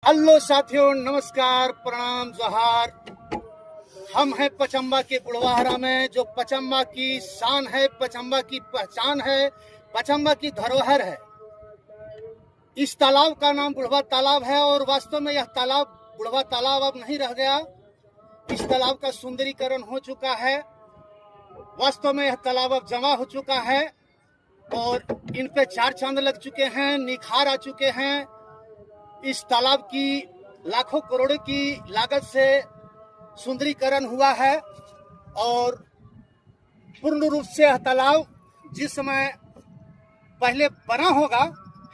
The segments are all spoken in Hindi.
हेलो साथियों, नमस्कार, प्रणाम, जोहार। हम हैं पचम्बा के बुढ़वाहरा में, जो पचम्बा की शान है, पचम्बा की पहचान है, पचम्बा की धरोहर है। इस तालाब का नाम बुढ़वा तालाब है और वास्तव में यह तालाब बुढ़वा तालाब अब नहीं रह गया। इस तालाब का सुंदरीकरण हो चुका है। वास्तव में यह तालाब अब जमा हो चुका है और इन पे 4 चांद लग चुके हैं, निखार आ चुके हैं। इस तालाब की लाखों करोड़ों की लागत से सुंदरीकरण हुआ है और पूर्ण रूप से यह तालाब जिस समय पहले बना होगा,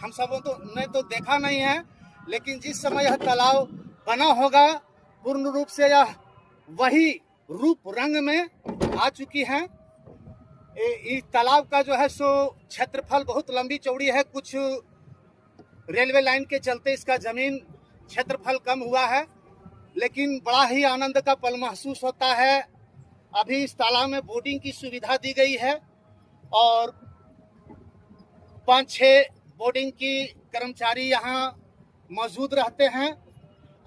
हम सबों ने तो देखा नहीं है, लेकिन जिस समय यह तालाब बना होगा पूर्ण रूप से यह वही रूप रंग में आ चुकी है। इस तालाब का जो है सो क्षेत्रफल बहुत लंबी चौड़ी है। कुछ रेलवे लाइन के चलते इसका जमीन क्षेत्रफल कम हुआ है, लेकिन बड़ा ही आनंद का पल महसूस होता है। अभी इस तालाब में बोटिंग की सुविधा दी गई है और 5-6 बोटिंग की कर्मचारी यहाँ मौजूद रहते हैं।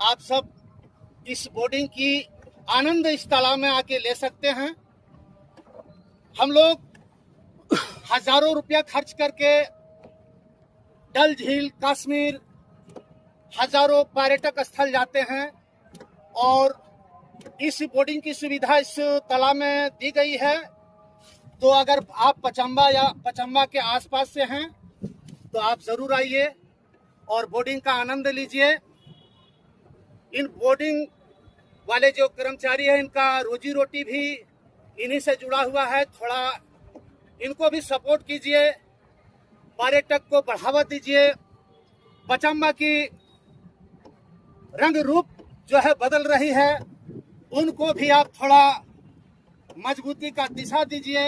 आप सब इस बोटिंग की आनंद इस तालाब में आके ले सकते हैं। हम लोग हजारों रुपया खर्च करके डल झील, कश्मीर, हजारों पर्यटक स्थल जाते हैं और इस बोटिंग की सुविधा इस तालाब में दी गई है। तो अगर आप पचम्बा या पचम्बा के आसपास से हैं तो आप जरूर आइए और बोटिंग का आनंद लीजिए। इन बोटिंग वाले जो कर्मचारी हैं, इनका रोजी रोटी भी इन्हीं से जुड़ा हुआ है। थोड़ा इनको भी सपोर्ट कीजिए, पर्यटक को बढ़ावा दीजिए। पचम्बा की रंग रूप जो है बदल रही है, उनको भी आप थोड़ा मजबूती का दिशा दीजिए।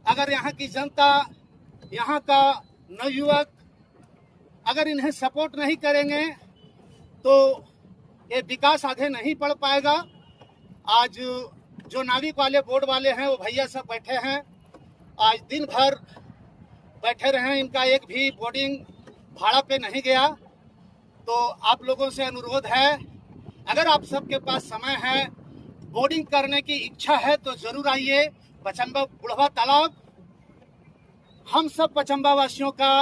अगर यहाँ की जनता, यहाँ का नवयुवक अगर इन्हें सपोर्ट नहीं करेंगे तो ये विकास आगे नहीं बढ़ पाएगा। आज जो नाविक वाले बोर्ड वाले हैं वो भैया सब बैठे हैं, आज दिन भर बैठे रहे, इनका एक भी बोर्डिंग भाड़ा पे नहीं गया। तो आप लोगों से अनुरोध है, अगर आप सबके पास समय है, बोर्डिंग करने की इच्छा है तो जरूर आइए। पचम्बा बुढ़वा तालाब हम सब पचम्बा वासियों का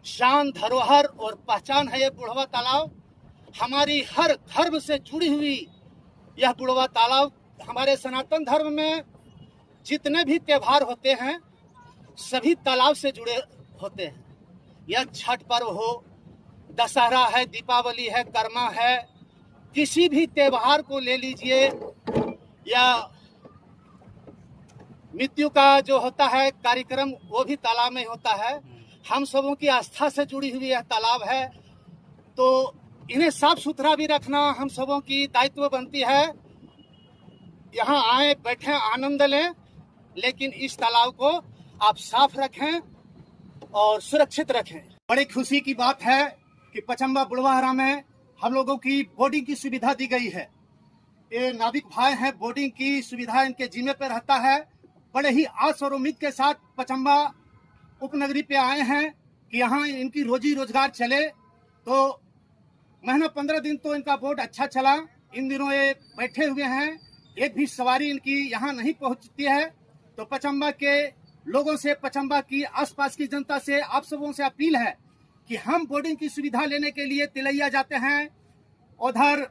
शान, धरोहर और पहचान है। ये बुढ़वा तालाब हमारी हर धर्म से जुड़ी हुई यह बुढ़वा तालाब, हमारे सनातन धर्म में जितने भी त्योहार होते हैं सभी तालाब से जुड़े होते हैं। यह छठ पर्व हो, दशहरा है, दीपावली है, कर्मा है, किसी भी त्योहार को ले लीजिए, या मृत्यु का जो होता है कार्यक्रम वो भी तालाब में होता है। हम सबों की आस्था से जुड़ी हुई यह तालाब है, तो इन्हें साफ सुथरा भी रखना हम सबों की दायित्व बनती है। यहाँ आए, बैठे, आनंद लें, लेकिन इस तालाब को आप साफ रखें और सुरक्षित रखें। बड़ी खुशी की बात है कि पचम्बा बुढ़वाहरा में हम लोगों की बोटिंग की सुविधा दी गई है। ये नाविक भाई हैं, बोटिंग की सुविधा इनके जिम्मे पे रहता है। बड़े ही आस और उम्मीद के साथ पचम्बा उपनगरी पे आए हैं कि यहाँ इनकी रोजी रोजगार चले। तो महीना 15 दिन तो इनका बोट अच्छा चला। इन दिनों ये बैठे हुए हैं, एक भी सवारी इनकी यहाँ नहीं पहुँचती है। तो पचम्बा के लोगों से, पचम्बा की आसपास की जनता से, आप सबों से अपील है कि हम बोटिंग की सुविधा लेने के लिए तिलैया जाते हैं, उधर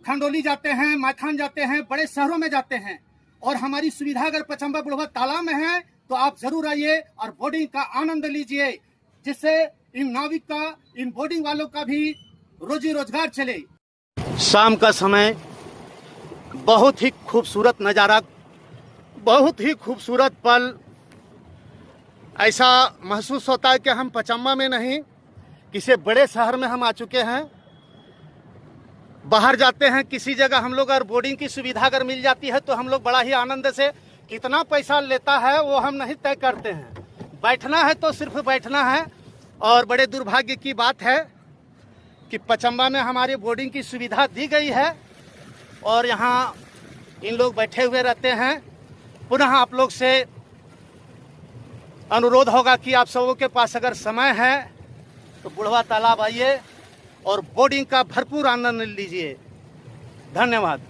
खंडोली जाते हैं, माथान जाते हैं, बड़े शहरों में जाते हैं, और हमारी सुविधा अगर पचम्बा बुढ़वा तालाब में है तो आप जरूर आइए और बोटिंग का आनंद लीजिए, जिससे इन नाविक का, इन बोटिंग वालों का भी रोजी रोजगार चले। शाम का समय, बहुत ही खूबसूरत नज़ारा, बहुत ही खूबसूरत पल। ऐसा महसूस होता है कि हम पचम्बा में नहीं, किसी बड़े शहर में हम आ चुके हैं। बाहर जाते हैं किसी जगह, हम लोग अगर बोर्डिंग की सुविधा अगर मिल जाती है तो हम लोग बड़ा ही आनंद से, कितना पैसा लेता है वो हम नहीं तय करते हैं, बैठना है तो सिर्फ बैठना है। और बड़े दुर्भाग्य की बात है कि पचम्बा में हमारी बोर्डिंग की सुविधा दी गई है और यहाँ इन लोग बैठे हुए रहते हैं। पुनः आप लोग से अनुरोध होगा कि आप सबों के पास अगर समय है तो बुढ़वा तालाब आइए और बोटिंग का भरपूर आनंद लीजिए। धन्यवाद।